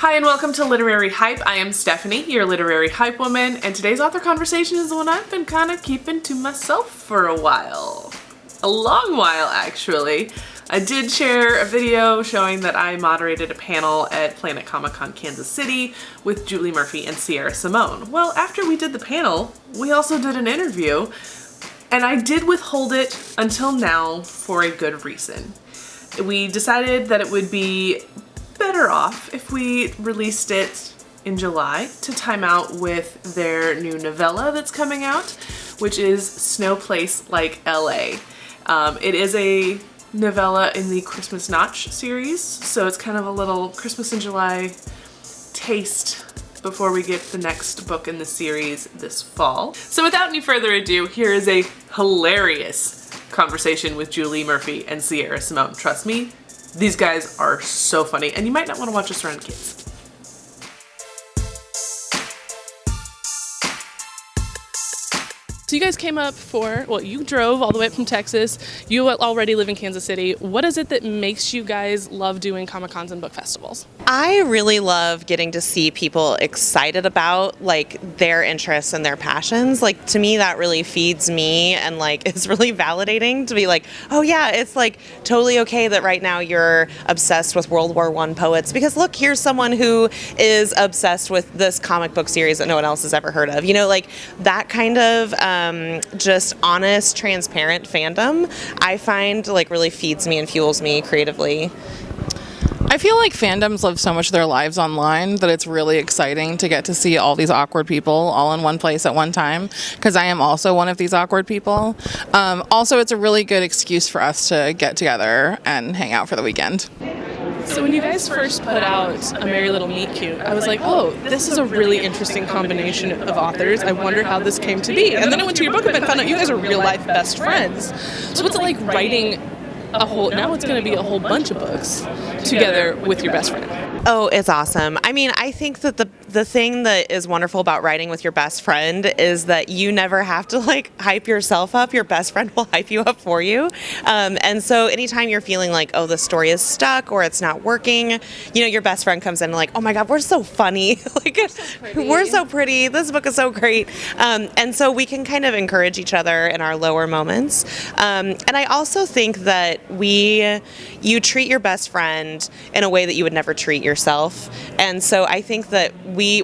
Hi and welcome to Literary Hype. I am Stephanie, your literary hype woman, and today's author conversation is the one I've been kind of keeping to myself for a while. A long while, actually. I did share a video showing that I moderated a panel at Planet Comic-Con Kansas City with Julie Murphy and Sierra Simone. Well, after we did the panel, we also did an interview, and I did withhold it until now for a good reason. We decided that it would be better off if we released it in July to time out with their new novella that's coming out, which is Snow Place Like LA. It is a novella in the Christmas Notch series, so it's kind of a little Christmas in July taste before we get the next book in the series this fall. So without any further ado, here is a hilarious conversation with Julie Murphy and Sierra Simone. Trust me, these guys are so funny, and you might not want to watch this around kids. So you guys came up you drove all the way up from Texas. You already live in Kansas City. What is it that makes you guys love doing Comic-Cons and book festivals? I really love getting to see people excited about their interests and their passions. To me, that really feeds me, and it's really validating to be oh yeah, it's totally okay that right now you're obsessed with World War I poets, because look, here's someone who is obsessed with this comic book series that no one else has ever heard of. That kind of just honest, transparent fandom, I find really feeds me and fuels me creatively. I feel like fandoms live so much of their lives online that it's really exciting to get to see all these awkward people all in one place at one time, because I am also one of these awkward people. Also, it's a really good excuse for us to get together and hang out for the weekend. So when you guys first put out A Merry Little Meet Cute, I was like, oh, this is a really interesting combination of authors. I wonder how this came to be. And then I went to your book event and found out you guys are real life best friends. So what's it like writing now it's going to be a whole bunch of books together with your best friend? Oh, it's awesome. I mean, I think that the thing that is wonderful about writing with your best friend is that you never have to hype yourself up. Your best friend will hype you up for you. And so anytime you're feeling oh, the story is stuck or it's not working, your best friend comes in and oh my God, we're so funny. We're so pretty. This book is so great. And so we can kind of encourage each other in our lower moments. And I also think that you treat your best friend in a way that you would never treat yourself. And so I think that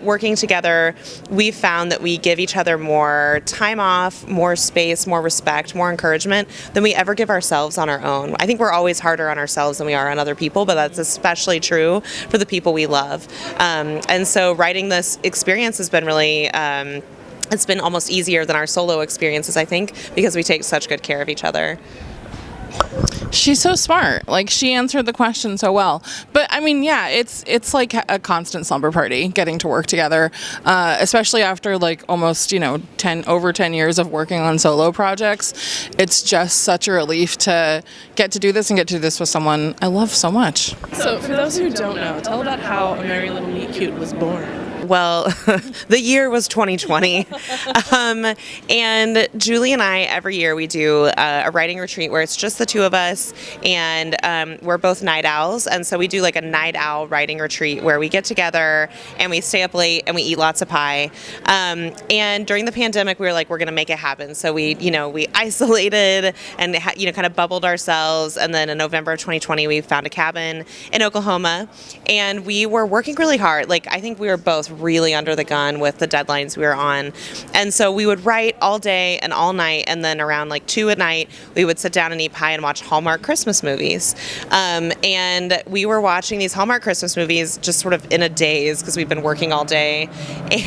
working together, we found that we give each other more time off, more space, more respect, more encouragement than we ever give ourselves on our own. I think we're always harder on ourselves than we are on other people, but that's especially true for the people we love. And so writing this experience has been really it's been almost easier than our solo experiences, I think, because we take such good care of each other. She's so smart. She answered the question so well. But I mean, yeah, it's like a constant slumber party getting to work together, especially after almost, over 10 years of working on solo projects. It's just such a relief to get to do this and get to do this with someone I love so much. So for those who don't know, tell about how A Merry Little Meet Cute was born. Well, the year was 2020, and Julie and I, every year we do a writing retreat where it's just the two of us, and we're both night owls, and so we do a night owl writing retreat where we get together and we stay up late and we eat lots of pie. And during the pandemic, we were we're going to make it happen. So we isolated and kind of bubbled ourselves, and then in November of 2020, we found a cabin in Oklahoma, and we were working really hard. I think we were both really under the gun with the deadlines we were on. And so we would write all day and all night, and then around 2 at night, we would sit down and eat pie and watch Hallmark Christmas movies. And we were watching these Hallmark Christmas movies just sort of in a daze because we've been working all day.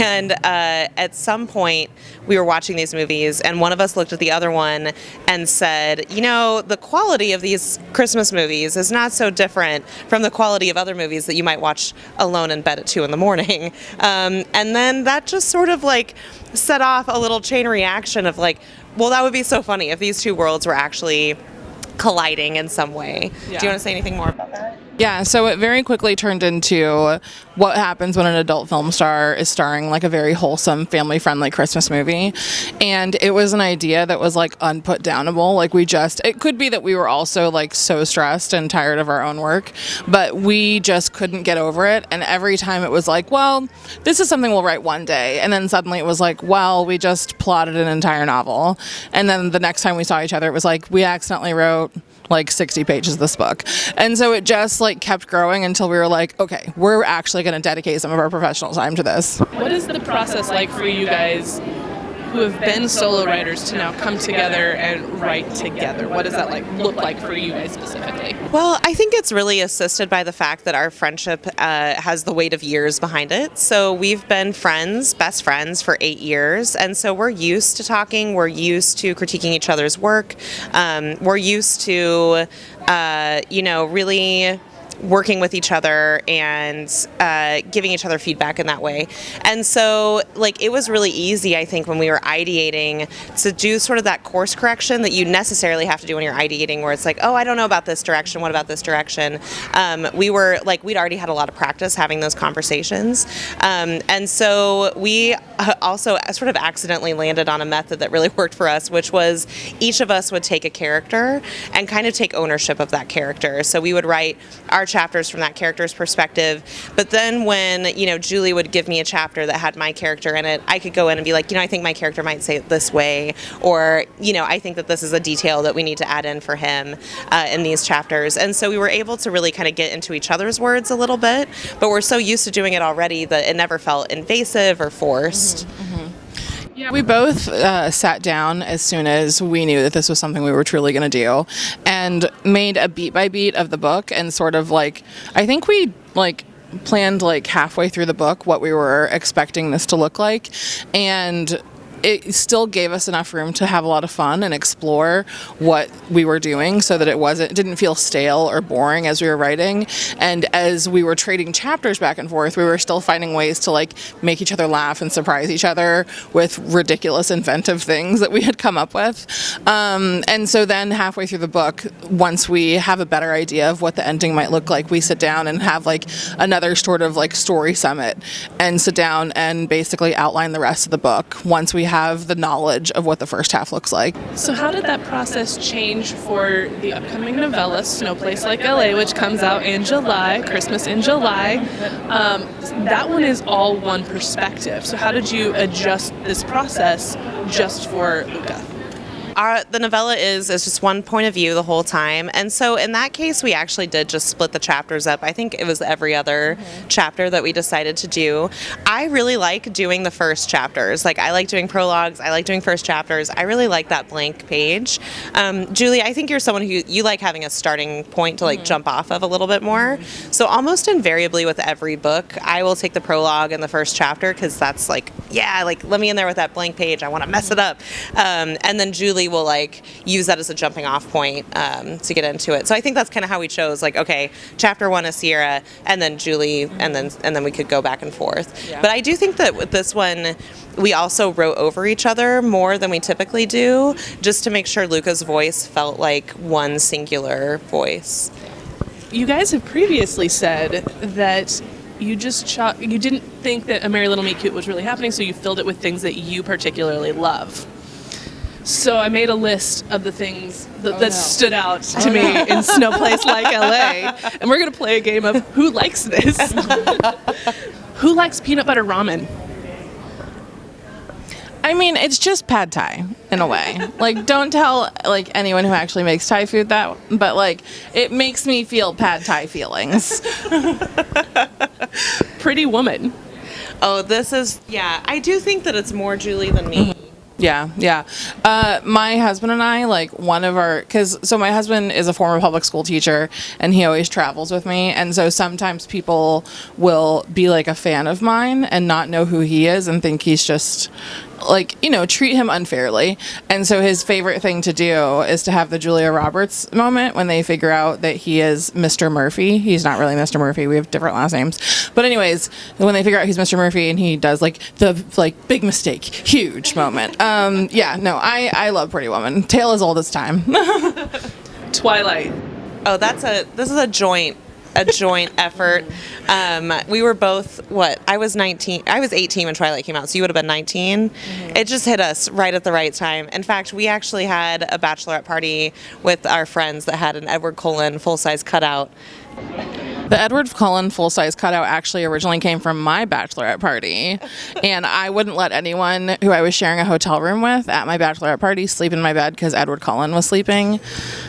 And at some point, we were watching these movies, and one of us looked at the other one and said, the quality of these Christmas movies is not so different from the quality of other movies that you might watch alone in bed at 2 in the morning. And then that just sort of set off a little chain reaction of well, that would be so funny if these two worlds were actually colliding in some way. Yeah. Do you want to say anything more about that? Yeah, so it very quickly turned into what happens when an adult film star is starring like a very wholesome, family-friendly Christmas movie. And it was an idea that was like unputdownable. Like it could be that we were also like so stressed and tired of our own work, but we just couldn't get over it. And every time it was like, well, this is something we'll write one day. And then suddenly it was like, well, we just plotted an entire novel. And then the next time we saw each other, it was like, we accidentally wrote like 60 pages of this book. And so it just like kept growing until we were like, okay, we're actually going to dedicate some of our professional time to this. What is the process like for you guys who have been solo writers to now come together and write together? What does that look like for you guys specifically? Well, I think it's really assisted by the fact that our friendship has the weight of years behind it. So we've been best friends for 8 years. And so we're used to talking. We're used to critiquing each other's work. We're used to, really working with each other and giving each other feedback in that way. And so, it was really easy, I think, when we were ideating to do sort of that course correction that you necessarily have to do when you're ideating, where it's like, oh, I don't know about this direction. What about this direction? We'd already had a lot of practice having those conversations. And so we also sort of accidentally landed on a method that really worked for us, which was each of us would take a character and kind of take ownership of that character. So we would write our chapters from that character's perspective, but then when Julie would give me a chapter that had my character in it, I could go in and be like, I think my character might say it this way, or I think that this is a detail that we need to add in for him in these chapters. And so we were able to really kind of get into each other's words a little bit, but we're so used to doing it already that it never felt invasive or forced. Yeah, we both sat down as soon as we knew that this was something we were truly going to do, and made a beat by beat of the book, and sort of I think we planned halfway through the book what we were expecting this to look like, and it still gave us enough room to have a lot of fun and explore what we were doing, so that it didn't feel stale or boring as we were writing. And as we were trading chapters back and forth, we were still finding ways to make each other laugh and surprise each other with ridiculous inventive things that we had come up with. And so then halfway through the book, once we have a better idea of what the ending might look like, we sit down and have another sort of story summit, and sit down and basically outline the rest of the book once we have the knowledge of what the first half looks like. So how did that process change for the upcoming novella, No Place Like LA, which comes out in July, Christmas in July? That one is all one perspective. So how did you adjust this process just for Luca? The novella is just one point of view the whole time. And so in that case, we actually did just split the chapters up. I think it was every other chapter that we decided to do. I really like doing the first chapters. I like doing prologues. I like doing first chapters. I really like that blank page. Julie, I think you're someone who you like having a starting point to jump off of a little bit more. So almost invariably with every book, I will take the prologue and the first chapter, because that's let me in there with that blank page. I want to mess it up. And then Julie will use that as a jumping off point to get into it. So I think that's kind of how we chose, okay, chapter 1 is Sierra, and then Julie, and then we could go back and forth. Yeah. But I do think that with this one, we also wrote over each other more than we typically do, just to make sure Luca's voice felt like one singular voice. You guys have previously said that you didn't think that A Merry Little Meet Cute was really happening, so you filled it with things that you particularly love. So I made a list of the things that stood out to me in No Place Like LA, and we're going to play a game of who likes this. Who likes peanut butter ramen? I mean, it's just pad thai in a way. Don't tell anyone who actually makes Thai food that, but it makes me feel pad thai feelings. Pretty Woman. Oh, I do think that it's more Julie than me. Yeah. My husband and I, so my husband is a former public school teacher, and he always travels with me, and so sometimes people will be a fan of mine and not know who he is and think he's just treat him unfairly. And so his favorite thing to do is to have the Julia Roberts moment when they figure out that he is Mr. Murphy. He's not really Mr. Murphy. We have different last names. But anyways, when they figure out he's Mr. Murphy and he does the big mistake, huge moment. I love Pretty Woman. Tale as old as time. Twilight. Oh, this is a joint a joint effort. We were both, I was 18 when Twilight came out, so you would have been 19. It just hit us right at the right time. In fact, we actually had a bachelorette party with our friends that had an Edward Cullen full-size cutout. The Edward Cullen full-size cutout actually originally came from my bachelorette party, and I wouldn't let anyone who I was sharing a hotel room with at my bachelorette party sleep in my bed because Edward Cullen was sleeping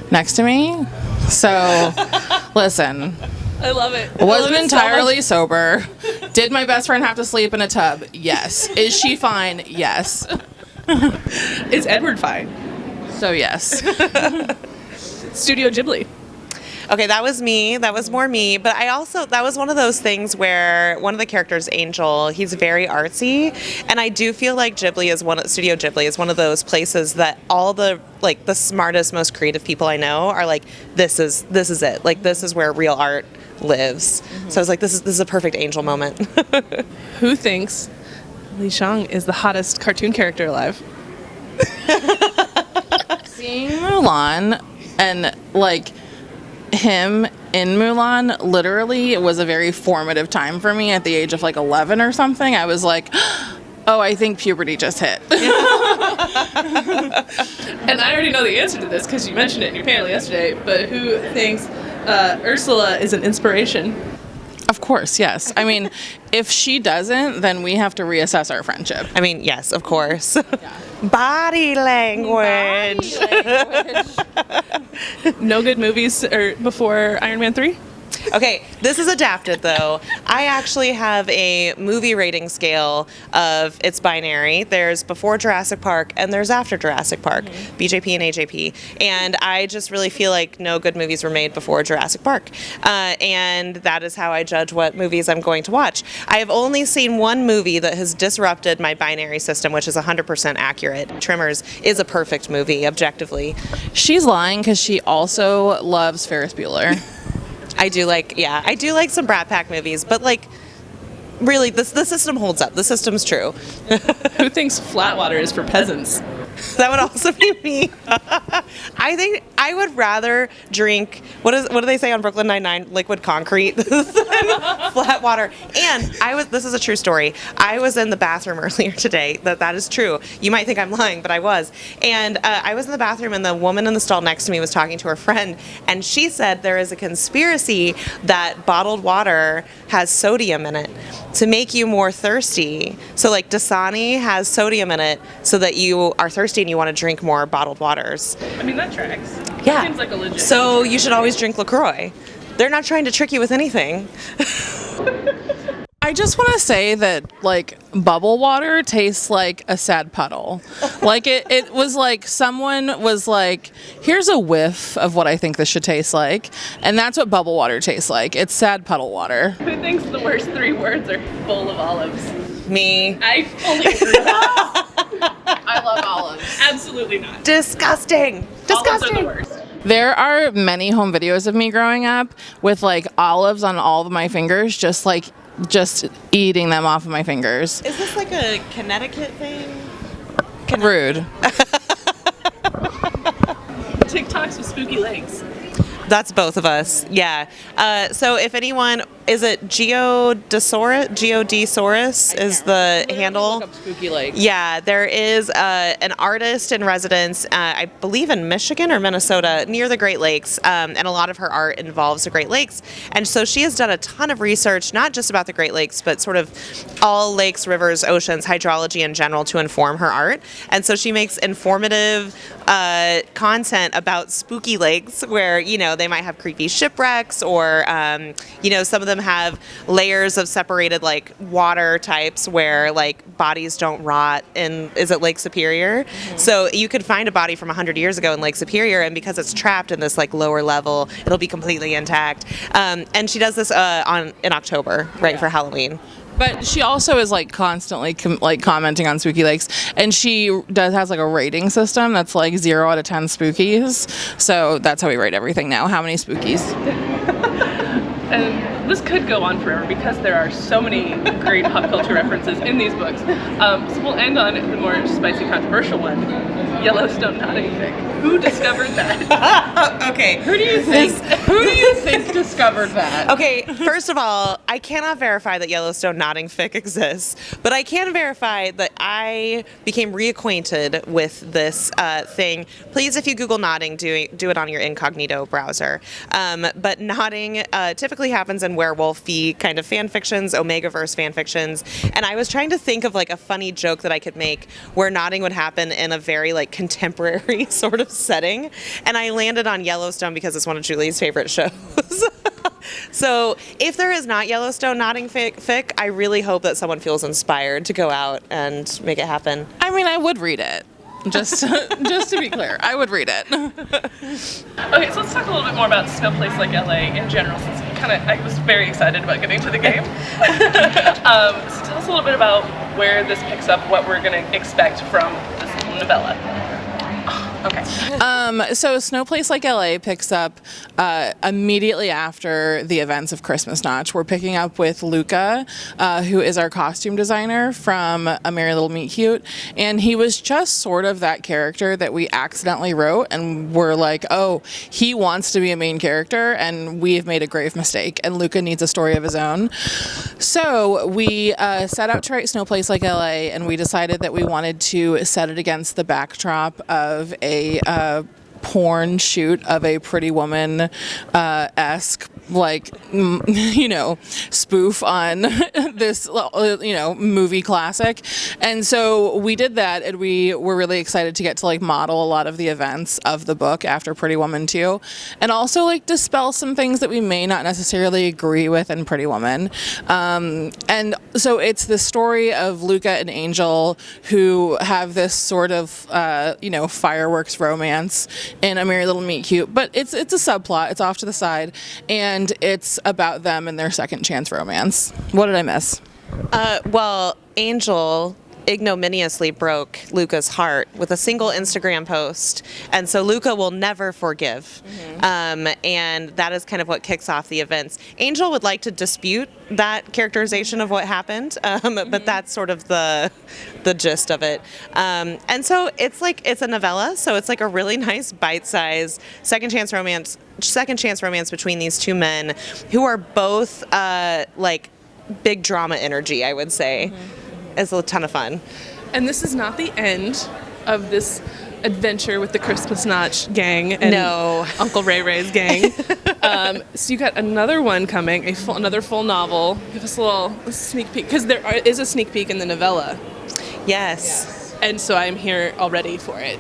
next to me. So, listen. I love it. Wasn't entirely sober. Did my best friend have to sleep in a tub? Yes. Is she fine? Yes. Is Edward fine? So, yes. Studio Ghibli. Okay, that was me. That was more me. But that was one of those things where one of the characters, Angel, he's very artsy. And I do feel like Studio Ghibli is one of those places that all the smartest, most creative people I know are like, this is it. Like, this is where real art lives. So I was like, this is a perfect Angel moment. Who thinks Li Shang is the hottest cartoon character alive? Seeing Mulan and, him in Mulan, literally, it was a very formative time for me at the age of 11 or something. I was like, oh, I think puberty just hit. And I already know the answer to this because you mentioned it in your panel yesterday, but who thinks Ursula is an inspiration? Of course, yes. I mean, if she doesn't, then we have to reassess our friendship. I mean, yes, of course. Yeah. Body language. No good movies before Iron Man 3? Okay, this is adapted though. I actually have a movie rating scale of it's binary. There's before Jurassic Park and there's after Jurassic Park, BJP and AJP. And I just really feel like no good movies were made before Jurassic Park. And that is how I judge what movies I'm going to watch. I have only seen one movie that has disrupted my binary system, which is 100% accurate. Tremors is a perfect movie, objectively. She's lying because she also loves Ferris Bueller. I do like some Brat Pack movies, but really, the system holds up. The system's true. Who thinks Flatwater is for peasants? That would also be me. I think I would rather drink, what do they say on Brooklyn Nine-Nine? Liquid concrete than flat water. And this is a true story. I was in the bathroom earlier today. That is true. You might think I'm lying, but I was. And I was in the bathroom and the woman in the stall next to me was talking to her friend. And she said there is a conspiracy that bottled water has sodium in it to make you more thirsty. So Dasani has sodium in it so that you are thirsty and you want to drink more bottled waters. I mean, that tracks. Yeah. Seems like a legit. So you should always drink LaCroix. They're not trying to trick you with anything. I just want to say that, bubble water tastes like a sad puddle. It was like someone was like, here's a whiff of what I think this should taste like. And that's what bubble water tastes like. It's sad puddle water. Who thinks the worst 3 words are bowl of olives? Me. I fully agree with that. I love olives. Absolutely not. Disgusting. Olives are the worst. There are many home videos of me growing up with olives on all of my fingers, just eating them off of my fingers. Is this a Connecticut thing? Rude. TikToks with spooky legs. That's both of us. Yeah. So if anyone, is it Geodesaurus is the handle? Look up spooky legs. Yeah, there is an artist in residence, I believe in Michigan or Minnesota, near the Great Lakes, and a lot of her art involves the Great Lakes. And so she has done a ton of research, not just about the Great Lakes, but sort of all lakes, rivers, oceans, hydrology in general to inform her art. And so she makes informative content about spooky lakes where, they might have creepy shipwrecks or, some of them have layers of separated water types where bodies don't rot is it Lake Superior? Mm-hmm. So you could find a body from 100 years ago in Lake Superior, and because it's trapped in this lower level, it'll be completely intact. And she does this in October, right, for Halloween. But she also is constantly commenting on spooky lakes, and she has a rating system that's 0 out of 10 spookies. So that's how we rate everything now. How many spookies? And this could go on forever because there are so many great pop culture references in these books. So we'll end on the more spicy, controversial one, Yellowstone Notting Fic. Who discovered that? Okay. Who do you think discovered that? Okay, first of all, I cannot verify that Yellowstone Notting Fic exists, but I can verify that I became reacquainted with this thing. Please, if you Google nodding, do it on your incognito browser. But nodding typically happens in werewolf-y kind of fan fictions, Omegaverse fan fictions, and I was trying to think of like a funny joke that I could make where nodding would happen in a very like contemporary sort of setting, and I landed on Yellowstone because it's one of Julie's favorite shows. So if there is not Yellowstone Notting Fic, I really hope that someone feels inspired to go out and make it happen. I mean, I would read it. Just to be clear, I would read it. Okay, so let's talk a little bit more about Snow Place Like LA in general, since I was very excited about getting to the game. So tell us a little bit about where this picks up, what we're going to expect from this novella. Okay. So Snow Place Like LA picks up immediately after the events of Christmas Notch. We're picking up with Luca, who is our costume designer from A Merry Little Meet Cute, and he was just sort of that character that we accidentally wrote, and we're like, oh, he wants to be a main character, and we have made a grave mistake, and Luca needs a story of his own. So we set out to write Snow Place Like LA, and we decided that we wanted to set it against the backdrop of a porn shoot of a Pretty Woman esque, like, spoof on this, movie classic. And so we did that, and we were really excited to get to like model a lot of the events of the book after Pretty Woman 2, and also like dispel some things that we may not necessarily agree with in Pretty Woman. And so it's the story of Luca and Angel, who have this sort of fireworks romance in A Merry Little Meet Cute, but it's a subplot. It's off to the side, and it's about them and their second chance romance. What did I miss? Well, Angel ignominiously broke Luca's heart with a single Instagram post, and so Luca will never forgive. And that is kind of what kicks off the events. Angel would like to dispute that characterization of what happened, but that's sort of the gist of it. And so it's a novella, so it's like a really nice bite-sized second chance romance between these two men who are both like big drama energy, I would say. It's a ton of fun. And this is not the end of this adventure with the Christmas Notch gang and Uncle Ray Ray's gang. So you got another one coming, another full novel. Give us a little sneak peek, because there is a sneak peek in the novella. Yes. And so I'm here already for it.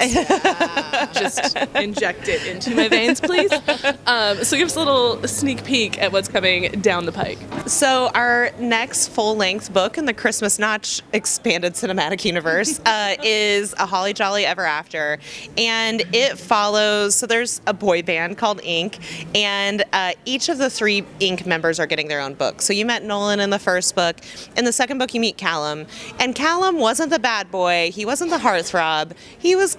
Just inject it into my veins, please. So give us a little sneak peek at what's coming down the pike. So our next full-length book in the Christmas Notch expanded cinematic universe is A Holly Jolly Ever After. And it follows, so there's a boy band called Ink, and each of the three Ink members are getting their own book. So you met Nolan in the first book. In the second book, you meet Callum. And Callum wasn't the bad boy. He wasn't the heartthrob. He was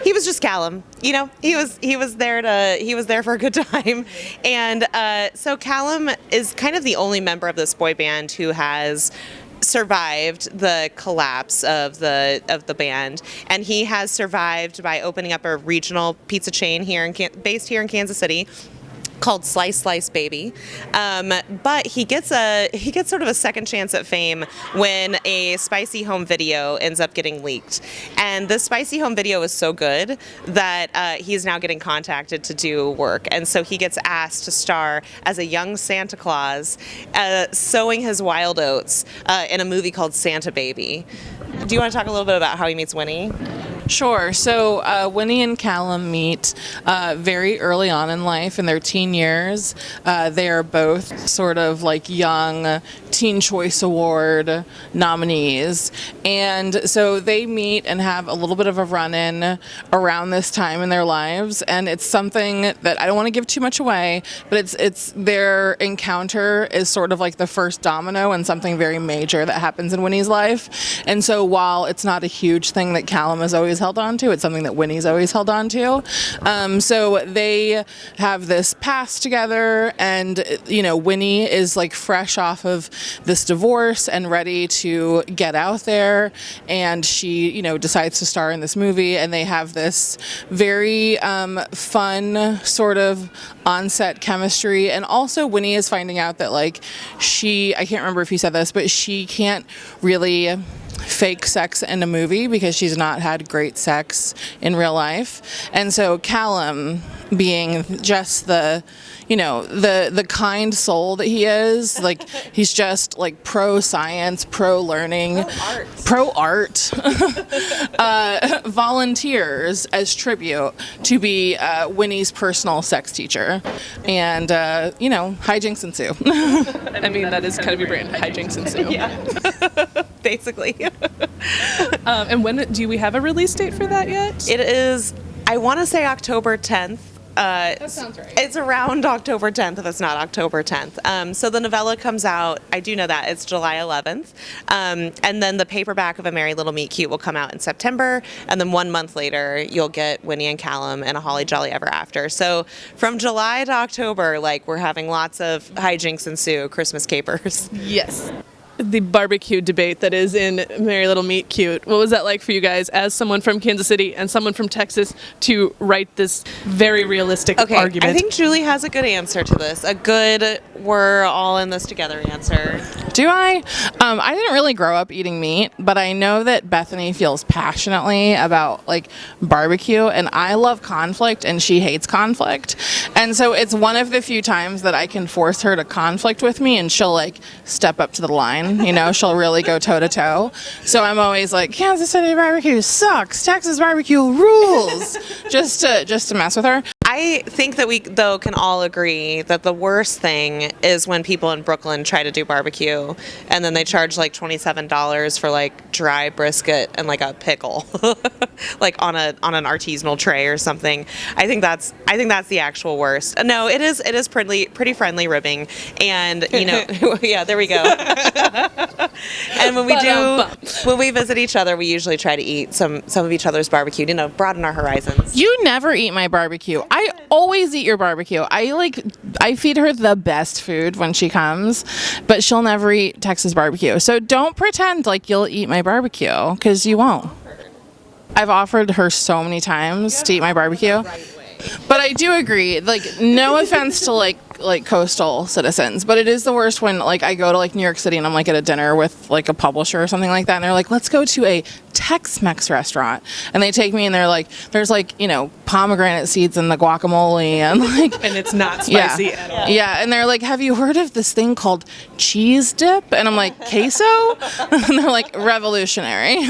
just Callum. He was there for a good time. And so Callum is kind of the only member of this boy band who has survived the collapse of the band, and he has survived by opening up a regional pizza chain based here in Kansas City, called Slice Baby, but he gets sort of a second chance at fame when a Spicy Home video ends up getting leaked, and the Spicy Home video is so good that he's now getting contacted to do work, and so he gets asked to star as a young Santa Claus sowing his wild oats in a movie called Santa Baby. Do you want to talk a little bit about how he meets Winnie? Sure. So Winnie and Callum meet very early on in life, in their teen years. They are both sort of like young Teen Choice Award nominees. And so they meet and have a little bit of a run-in around this time in their lives. And it's something that I don't want to give too much away, but it's their encounter is sort of like the first domino in something very major that happens in Winnie's life. And so while it's not a huge thing that Callum is always always held on to. It's something that Winnie's always held on to. So they have this past together, and Winnie is like fresh off of this divorce and ready to get out there, and she decides to star in this movie, and they have this very fun sort of on-set chemistry. And also Winnie is finding out that like I can't remember if you said this, but she can't really fake sex in a movie because she's not had great sex in real life. And so Callum, being just the kind soul that he is, like he's just like pro science, pro learning, pro art, volunteers as tribute to be Winnie's personal sex teacher, and hijinks ensue. I mean, that is kind of your brand, hijinks ensue. Yeah. Basically. And when do we have a release date for that yet? It is, I want to say October 10th. That sounds right. It's around October 10th, if it's not October 10th. So the novella comes out, I do know that, it's July 11th. And then the paperback of A Merry Little Meet Cute will come out in September. And then 1 month later, you'll get Winnie and Callum and A Holly Jolly Ever After. So from July to October, like, we're having lots of hijinks ensue, Christmas capers. Yes. The barbecue debate that is in Merry Little Meet Cute. What was that like for you guys as someone from Kansas City and someone from Texas to write this very realistic argument? I think Julie has a good answer to this. A good, we're all in this together answer. Do I? I didn't really grow up eating meat, but I know that Bethany feels passionately about like barbecue, and I love conflict and she hates conflict. And so it's one of the few times that I can force her to conflict with me and she'll like step up to the line. She'll really go toe to toe. So I'm always like, Kansas City barbecue sucks. Texas barbecue rules. just to mess with her. I think that we, though, can all agree that the worst thing is when people in Brooklyn try to do barbecue and then they charge like $27 for like dry brisket and like a pickle, like on an artisanal tray or something. I think that's the actual worst. No, it is pretty friendly ribbing, and yeah, there we go. And when we visit each other, we usually try to eat some of each other's barbecue, broaden our horizons. You never eat my barbecue. I always eat your barbecue. I feed her the best food when she comes, but she'll never eat Texas barbecue. So don't pretend like you'll eat my barbecue, because you won't. I've offered her so many times to eat my barbecue. But I do agree, like, no offense to like coastal citizens, but it is the worst when like I go to like New York City and I'm like at a dinner with like a publisher or something like that, and they're like, let's go to a Tex-Mex restaurant, and they take me and they're like, there's like pomegranate seeds in the guacamole, and like, and it's not spicy at all. Yeah, and they're like, have you heard of this thing called cheese dip? And I'm like, queso? And they're like, revolutionary.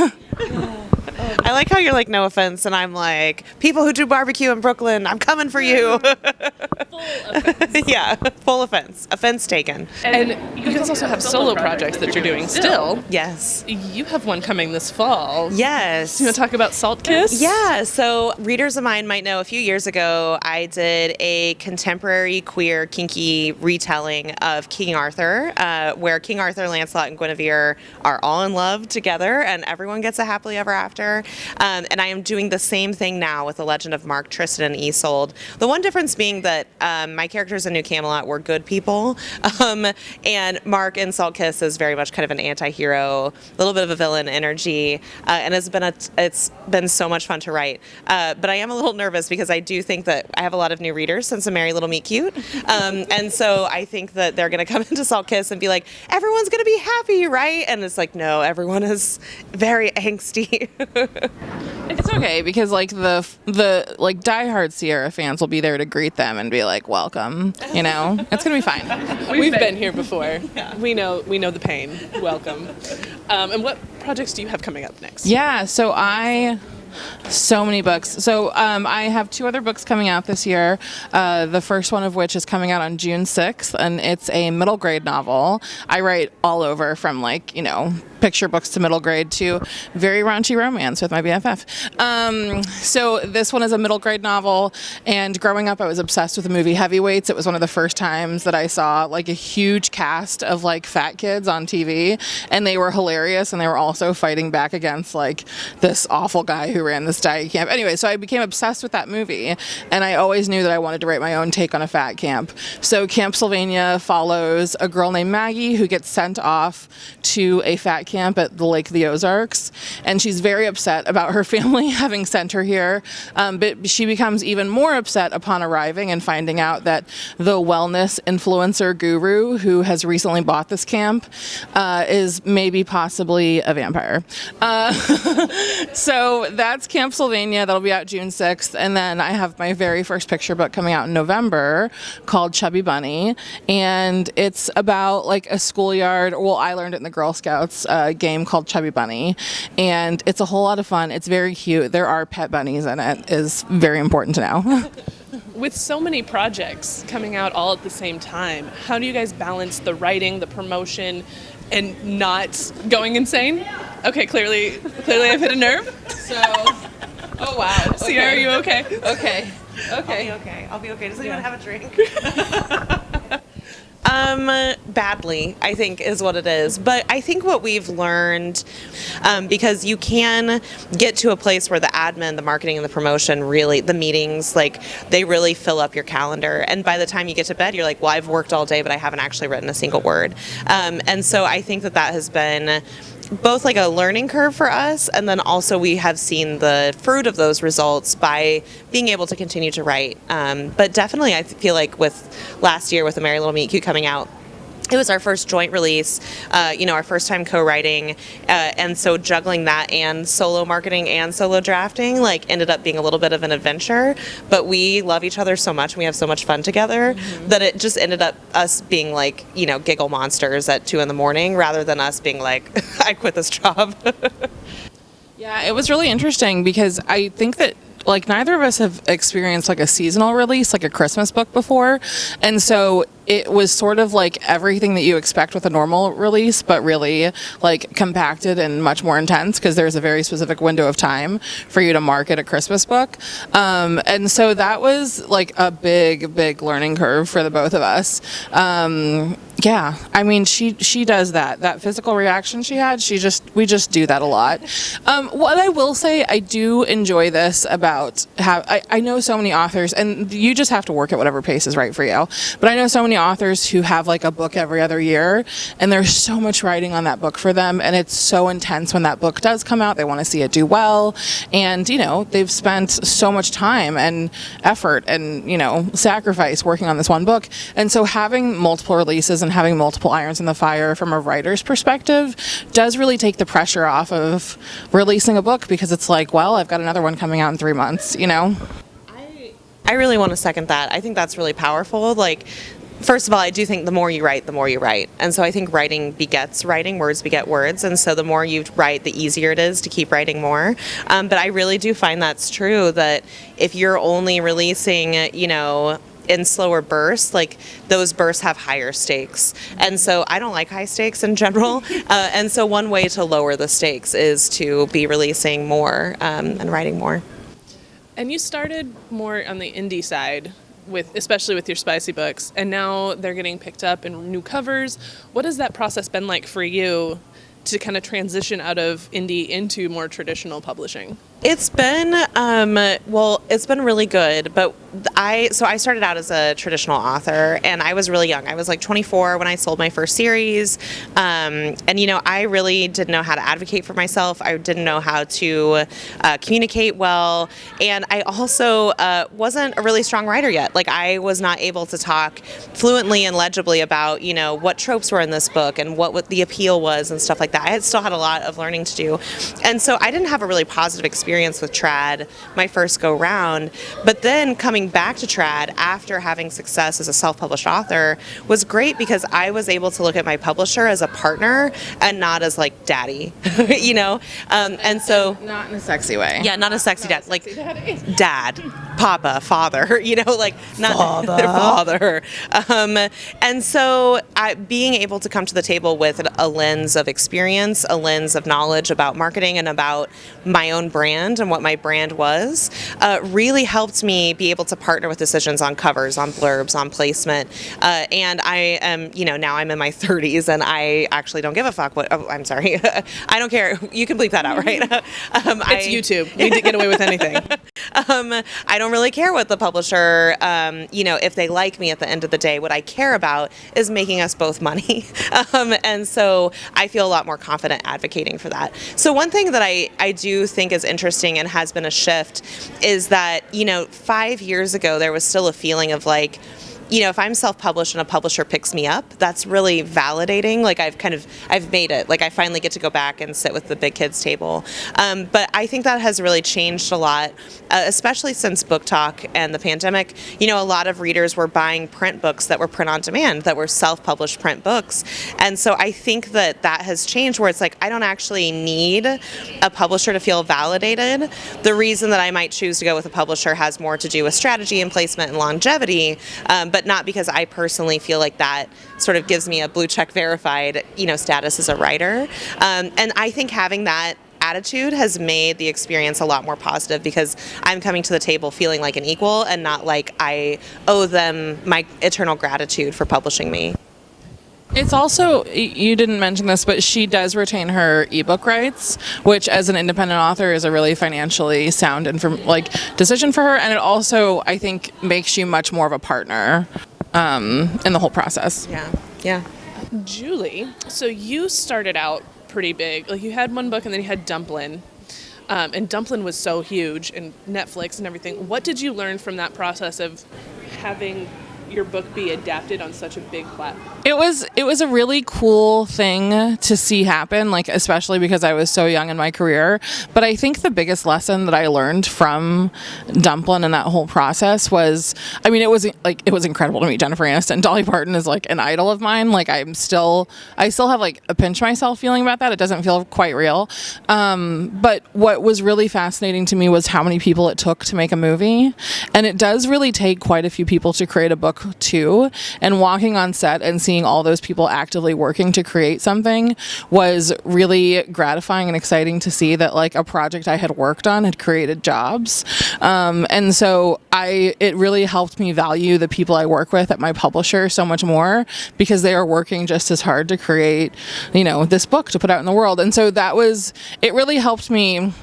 I like how you're like, no offense, and I'm like, people who do barbecue in Brooklyn, I'm coming for you. Full offense. Yeah, full offense. Offense taken. And you guys also have solo projects that you're doing still. Yes. You have one coming this fall. Yes. You want to talk about Salt Kiss? Yeah, so readers of mine might know a few years ago I did a contemporary queer kinky retelling of King Arthur, where King Arthur, Lancelot, and Guinevere are all in love together and everyone gets a happily ever after. And I am doing the same thing now with The Legend of Mark, Tristan, and Isolde. The one difference being that my characters in New Camelot were good people, and Mark in Salt Kiss is very much kind of an anti-hero, a little bit of a villain energy, and it's been so much fun to write. But I am a little nervous because I do think that I have a lot of new readers since A Merry Little Meet Cute, and so I think that they're going to come into Salt Kiss and be like, everyone's going to be happy, right? And it's like, no, everyone is very angsty. It's okay, because like the like diehard Sierra fans will be there to greet them and be like, welcome. It's gonna be fine. We've been here before. Yeah. We know the pain. Welcome. And what projects do you have coming up next? Yeah, so many books. So I have 2 other books coming out this year. The first one of which is coming out on June 6th, and it's a middle grade novel. I write all over from picture books to middle grade to very raunchy romance with my BFF. So this one is a middle grade novel, and growing up I was obsessed with the movie Heavyweights. It was one of the first times that I saw like a huge cast of like fat kids on TV, and they were hilarious, and they were also fighting back against like this awful guy who ran this diet camp. Anyway, so I became obsessed with that movie, and I always knew that I wanted to write my own take on a fat camp. So Camp Sylvania follows a girl named Maggie who gets sent off to a fat camp at the Lake of the Ozarks, and she's very upset about her family having sent her here, but she becomes even more upset upon arriving and finding out that the wellness influencer guru who has recently bought this camp is maybe possibly a vampire. So that's Camp Sylvania. That'll be out June 6th, and then I have my very first picture book coming out in November called Chubby Bunny, and it's about like a schoolyard, well, I learned it in the Girl Scouts game called Chubby Bunny, and it's a whole lot of fun. It's very cute. There are pet bunnies in it, is very important to know. With so many projects coming out all at the same time, how do you guys balance the writing, the promotion, and not going insane? Okay, clearly I've hit a nerve. So, oh wow. Okay. Sierra, are you okay? Okay. I'll be okay. Does anyone have a drink? Badly, I think, is what it is. But I think what we've learned, because you can get to a place where the admin, the marketing, and the promotion really, the meetings, like, they really fill up your calendar. And by the time you get to bed, you're like, well, I've worked all day, but I haven't actually written a single word. And so I think that has been both like a learning curve for us, and then also we have seen the fruit of those results by being able to continue to write. But definitely I feel like with last year with A Merry Little Meet Cute coming out, it was our first joint release, our first time co-writing, and so juggling that and solo marketing and solo drafting ended up being a little bit of an adventure, but we love each other so much and we have so much fun together that it just ended up us being giggle monsters at 2 a.m. rather than us being like, I quit this job. Yeah, it was really interesting because I think that neither of us have experienced a seasonal release, like a Christmas book before. And so it was sort of like everything that you expect with a normal release, but really compacted and much more intense because there's a very specific window of time for you to market a Christmas book. And so that was a big learning curve for the both of us. Yeah, I mean, she does that physical reaction she had. We just do that a lot. What I will say, I do enjoy this about I know so many authors, and you just have to work at whatever pace is right for you. But I know so many authors who have a book every other year, and there's so much writing on that book for them, and it's so intense when that book does come out. They want to see it do well, and they've spent so much time and effort and sacrifice working on this one book, and so having multiple releases and having multiple irons in the fire from a writer's perspective does really take the pressure off of releasing a book, because it's well, I've got another one coming out in 3 months, I really want to second that. I think that's really powerful. First of all, I do think the more you write, the more you write. And so I think writing begets writing, words beget words. And so the more you write, the easier it is to keep writing more. But I really do find that's true, that if you're only releasing, in slower bursts, those bursts have higher stakes. And so I don't like high stakes in general. And so one way to lower the stakes is to be releasing more and writing more. And you started more on the indie side, especially with your spicy books, and now they're getting picked up in new covers. What has that process been like for you to kind of transition out of indie into more traditional publishing? It's been, it's been really good, but I started out as a traditional author, and I was really young. I was 24 when I sold my first series, and I really didn't know how to advocate for myself. I didn't know how to communicate well, and I also wasn't a really strong writer yet. I was not able to talk fluently and legibly about, what tropes were in this book and what the appeal was and stuff like that. I still had a lot of learning to do, and so I didn't have a really positive experience with trad my first go round, but then coming back to trad after having success as a self-published author was great, because I was able to look at my publisher as a partner and not as daddy, and so not in a sexy way. Yeah, not a sexy dad, dad, papa, father, not their father. And so being able to come to the table with a lens of experience experience, a lens of knowledge about marketing and about my own brand and what my brand was, really helped me be able to partner with decisions on covers, on blurbs, on placement. And I am, now I'm in my 30s and I actually don't give a fuck I'm sorry. I don't care. You can bleep that out, right? It's YouTube. We get away with anything. I don't really care what the publisher, if they like me at the end of the day. What I care about is making us both money. And so I feel a lot more confident advocating for that. So one thing that I do think is interesting and has been a shift is that, 5 years ago, there was still a feeling of like, if I'm self-published and a publisher picks me up, that's really validating. Like I've made it. Like I finally get to go back and sit with the big kids table. But I think that has really changed a lot, especially since Book Talk and the pandemic. A lot of readers were buying print books that were print on demand, that were self-published print books. And so I think that has changed where it's like, I don't actually need a publisher to feel validated. The reason that I might choose to go with a publisher has more to do with strategy and placement and longevity. But not because I personally feel like that sort of gives me a blue check verified, status as a writer. And I think having that attitude has made the experience a lot more positive because I'm coming to the table feeling like an equal and not like I owe them my eternal gratitude for publishing me. It's also, you didn't mention this, but she does retain her ebook rights, which as an independent author is a really financially sound decision for her. And it also, I think, makes you much more of a partner in the whole process. Yeah. Julie, so you started out pretty big. Like you had one book and then you had Dumplin'. And Dumplin' was so huge and Netflix and everything. What did you learn from that process of having your book be adapted on such a big platform? It was a really cool thing to see happen, especially because I was so young in my career. But I think the biggest lesson that I learned from Dumplin' and that whole process was, it was incredible to meet Jennifer Aniston. Dolly Parton is an idol of mine. I still have a pinch myself feeling about that. It doesn't feel quite real. But what was really fascinating to me was how many people it took to make a movie. And it does really take quite a few people to create a book too. And walking on set and seeing all those people actively working to create something was really gratifying and exciting to see that a project I had worked on had created jobs. And so it really helped me value the people I work with at my publisher so much more because they are working just as hard to create, this book to put out in the world. And so it really helped me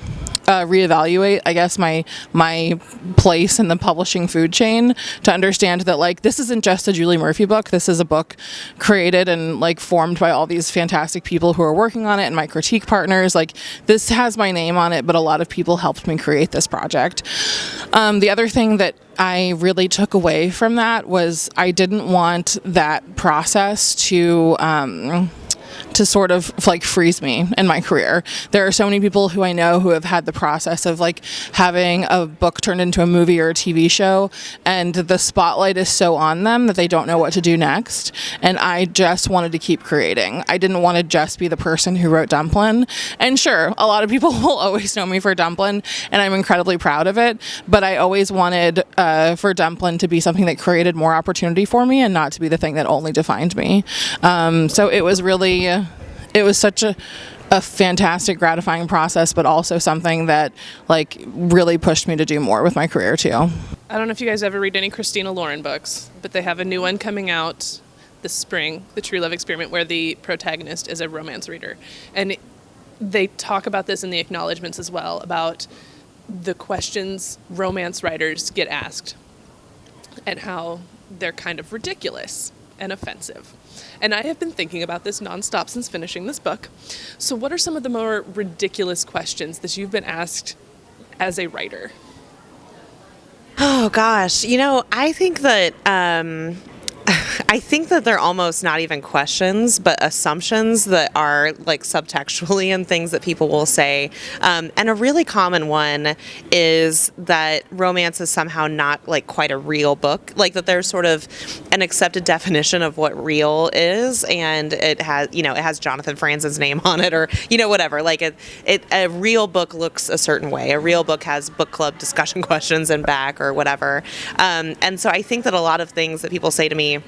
reevaluate, I guess, my place in the publishing food chain to understand that this isn't just a Julie Murphy book. This is a book created and formed by all these fantastic people who are working on it and my critique partners. This has my name on it, but a lot of people helped me create this project. The other thing that I really took away from that was I didn't want that process to sort of freeze me in my career. There are so many people who I know who have had the process of having a book turned into a movie or a TV show, and the spotlight is so on them that they don't know what to do next. And I just wanted to keep creating. I didn't want to just be the person who wrote Dumplin'. And sure, a lot of people will always know me for Dumplin', and I'm incredibly proud of it. But I always wanted for Dumplin' to be something that created more opportunity for me and not to be the thing that only defined me. So it was really it was such a fantastic, gratifying process, but also something that really pushed me to do more with my career too. I don't know if you guys ever read any Christina Lauren books, but they have a new one coming out this spring, The True Love Experiment, where the protagonist is a romance reader. And they talk about this in the acknowledgments as well, about the questions romance writers get asked and how they're kind of ridiculous and offensive. And I have been thinking about this nonstop since finishing this book. So what are some of the more ridiculous questions that you've been asked as a writer? Oh, gosh. I think that they're almost not even questions, but assumptions that are subtextually and things that people will say. And a really common one is that romance is somehow not quite a real book, that there's sort of an accepted definition of what real is, and it has Jonathan Franzen's name on it, or whatever. A real book looks a certain way. A real book has book club discussion questions in back or whatever. And so I think that a lot of things that people say to me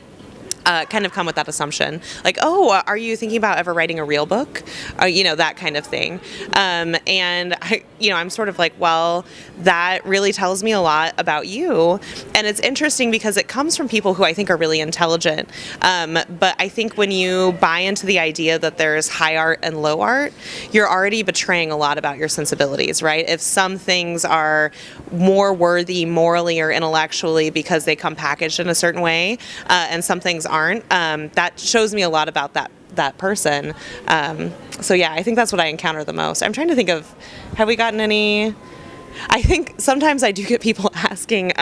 kind of come with that assumption, like, oh, are you thinking about ever writing a real book? That kind of thing. And I'm sort of like, well, that really tells me a lot about you. And it's interesting because it comes from people who I think are really intelligent. But I think when you buy into the idea that there's high art and low art, you're already betraying a lot about your sensibilities, right? If some things are more worthy morally or intellectually because they come packaged in a certain way, and some things aren't, that shows me a lot about that person. So yeah, I think that's what I encounter the most. I'm trying to think of, have we gotten any? I think sometimes I do get people asking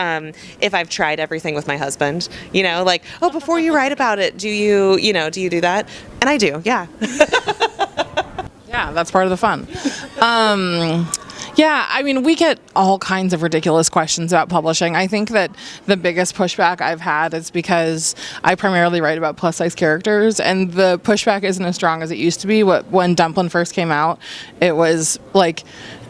if I've tried everything with my husband, like, oh, before you write about it, do you do that? And I do, yeah. Yeah, that's part of the fun. Yeah, I mean, we get all kinds of ridiculous questions about publishing. I think that the biggest pushback I've had is because I primarily write about plus-size characters, and the pushback isn't as strong as it used to be. When Dumplin' first came out, it was like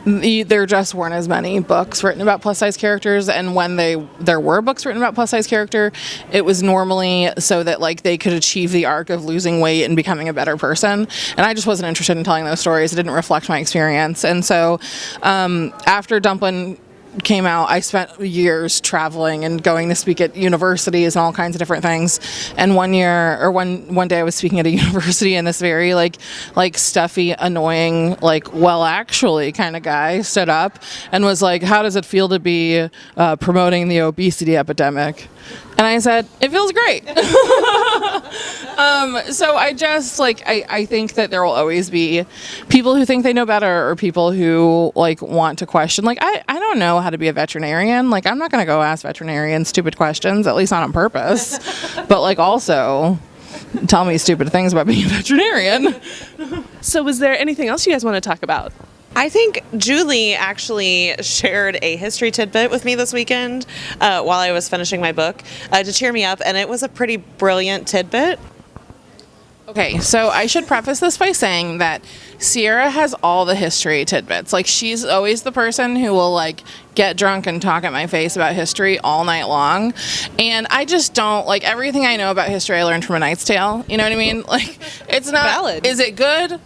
there just weren't as many books written about plus-size characters, and when there were books written about plus-size character, it was normally so that like they could achieve the arc of losing weight and becoming a better person. And I just wasn't interested in telling those stories. It didn't reflect my experience. And so after Dumplin' came out, I spent years traveling and going to speak at universities and all kinds of different things. And one day I was speaking at a university, and this very like stuffy, annoying, well, actually kind of guy stood up and was like, how does it feel to be promoting the obesity epidemic? And I said, it feels great. So I just I think that there will always be people who think they know better, or people who want to question. I don't know how to be a veterinarian. I'm not going to go ask veterinarians stupid questions, at least not on purpose. But also tell me stupid things about being a veterinarian. So was there anything else you guys want to talk about? I think Julie actually shared a history tidbit with me this weekend while I was finishing my book to cheer me up, and it was a pretty brilliant tidbit. Okay, so I should preface this by saying that Sierra has all the history tidbits. She's always the person who will get drunk and talk at my face about history all night long. And I just don't everything I know about history I learned from A Knight's Tale. You know what I mean? It's not valid. Is it good?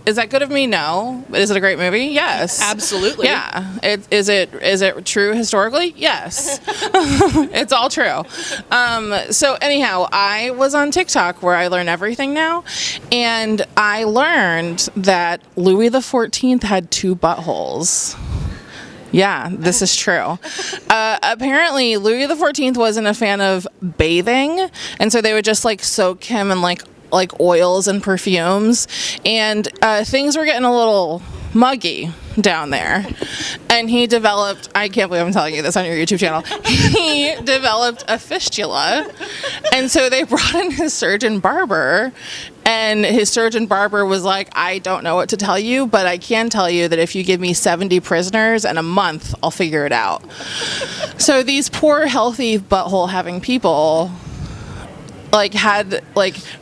Is that good of me? No. But is it a great movie? Yes. Absolutely. Yeah. Is it true historically? Yes. It's all true. So anyhow, I was on TikTok, where I learn everything now, and I learned that Louis XIV had 2 buttholes. Yeah, this is true. Apparently, Louis XIV wasn't a fan of bathing, and so they would just soak him in oils and perfumes, and things were getting a little muggy down there. And he developed, I can't believe I'm telling you this on your YouTube channel, he developed a fistula. And so they brought in his surgeon barber, and his surgeon barber was like, I don't know what to tell you, but I can tell you that if you give me 70 prisoners and a month, I'll figure it out. So these poor, healthy, butthole-having people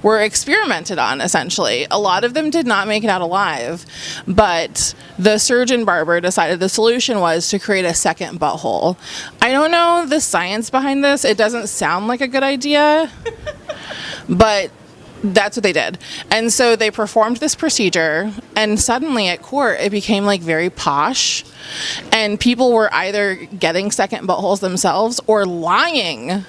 were experimented on, essentially. A lot of them did not make it out alive, but the surgeon barber decided the solution was to create a second butthole. I don't know the science behind this. It doesn't sound like a good idea, but that's what they did. And so they performed this procedure, and suddenly at court it became very posh, and people were either getting second buttholes themselves or lying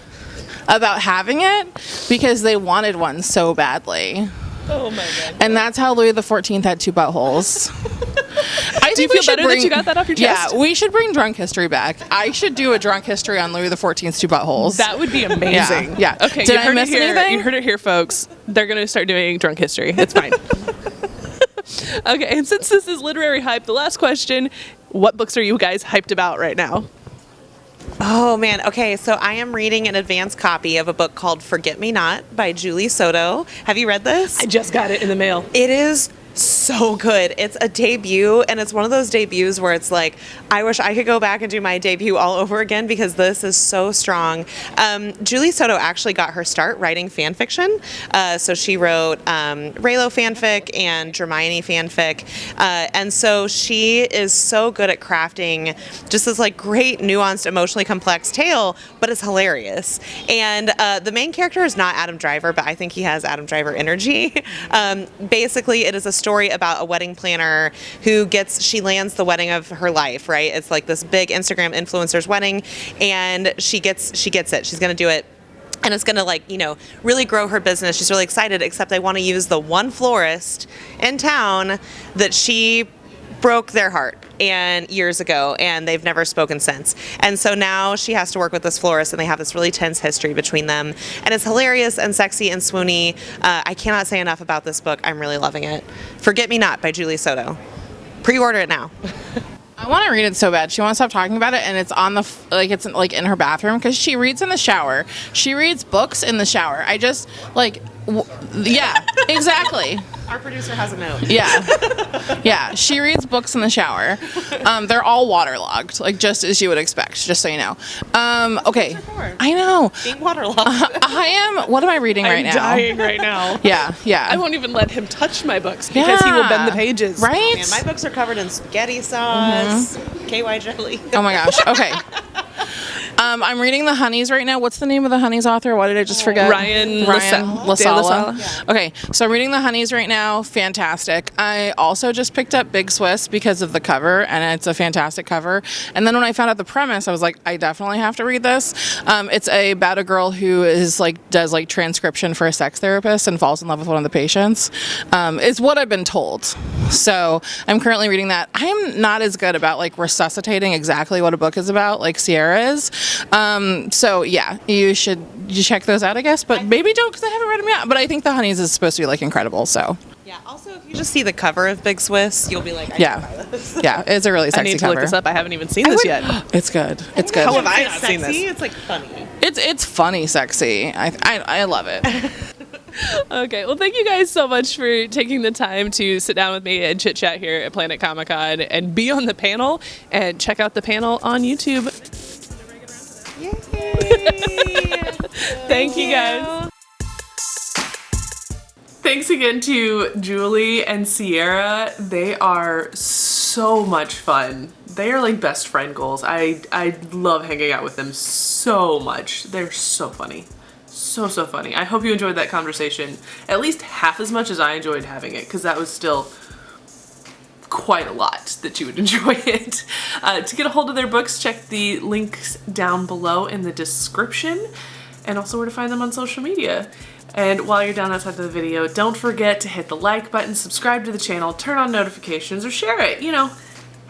about having it because they wanted one so badly. Oh my god! And that's how Louis XIV had 2 buttholes. Do you feel better that you got that off your chest? Yeah, we should bring drunk history back. I should do a drunk history on Louis XIV's 2 buttholes. That would be amazing. Yeah. Okay. Did I miss anything? You heard it here, folks. They're gonna start doing drunk history. It's fine. Okay, and since this is literary hype, the last question: what books are you guys hyped about right now? Oh, man. Okay, so I am reading an advanced copy of a book called Forget Me Not by Julie Soto. Have you read this? I just got it in the mail. It is so good. It's a debut, and it's one of those debuts where it's like, I wish I could go back and do my debut all over again because this is so strong. Julie Soto actually got her start writing fan fiction. So she wrote Raylo fanfic and Hermione fanfic. And so she is so good at crafting just this like great, nuanced, emotionally complex tale, but it's hilarious. And the main character is not Adam Driver, but I think he has Adam Driver energy. Basically, it is a story about a wedding planner who she lands the wedding of her life, right? It's like this big Instagram influencer's wedding, and she gets it. She's going to do it. And it's going to, like, you know, really grow her business. She's really excited, except they want to use the one florist in town that she broke their heart years ago, and they've never spoken since. And so now she has to work with this florist, and they have this really tense history between them. And it's hilarious and sexy and swoony. I cannot say enough about this book. I'm really loving it. Forget Me Not by Julie Soto. Pre-order it now. I want to read it so bad. She won't stop talking about it, and it's on the it's like in her bathroom because she reads in the shower. She reads books in the shower. I just yeah, exactly. Our producer has a note. Yeah. She reads books in the shower. They're all waterlogged, like just as you would expect. Just so you know. Okay. I know. Being waterlogged. I am. What am I reading right now? I'm dying right now. Yeah. I won't even let him touch my books because he will bend the pages. Right? Man, my books are covered in spaghetti sauce, KY jelly. Oh my gosh. Okay. I'm reading The Honeys right now. What's the name of the Honeys author? Why did I just forget? Ryan LaSala. Yeah. Okay, so I'm reading The Honeys right now. Fantastic. I also just picked up Big Swiss because of the cover, and it's a fantastic cover. And then when I found out the premise, I was like, I definitely have to read this. It's about a girl who does transcription for a sex therapist and falls in love with one of the patients. It's what I've been told. So I'm currently reading that. I'm not as good about resuscitating exactly what a book is about like Sierra is. So yeah, you check those out, I guess, but maybe don't because I haven't read them yet. But I think The Honeys is supposed to be incredible. So yeah. Also, if you just see the cover of Big Swiss, you'll be like, I can buy this. Yeah, it's a really sexy cover. I need to look this up. I haven't even seen this yet. It's good. It's good. How have I not seen this? It's funny. It's funny, sexy. I love it. Okay, well, thank you guys so much for taking the time to sit down with me and chit chat here at Planet Comic Con and be on the panel and check out the panel on YouTube. Yay! Thank you guys. Thanks again to Julie and Sierra. They are so much fun. They are like best friend goals. I love hanging out with them so much. They're so funny. So funny. I hope you enjoyed that conversation at least half as much as I enjoyed having it, because that was still quite a lot that you would enjoy it. To get a hold of their books, check the links down below in the description, and also where to find them on social media. And while you're down outside the video, don't forget to hit the like button, subscribe to the channel, turn on notifications, or share it. You know,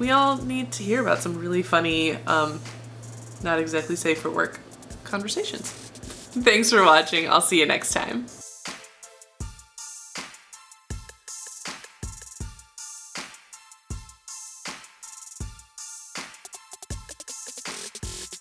we all need to hear about some really funny, not exactly safe for work conversations. Thanks for watching. I'll see you next time.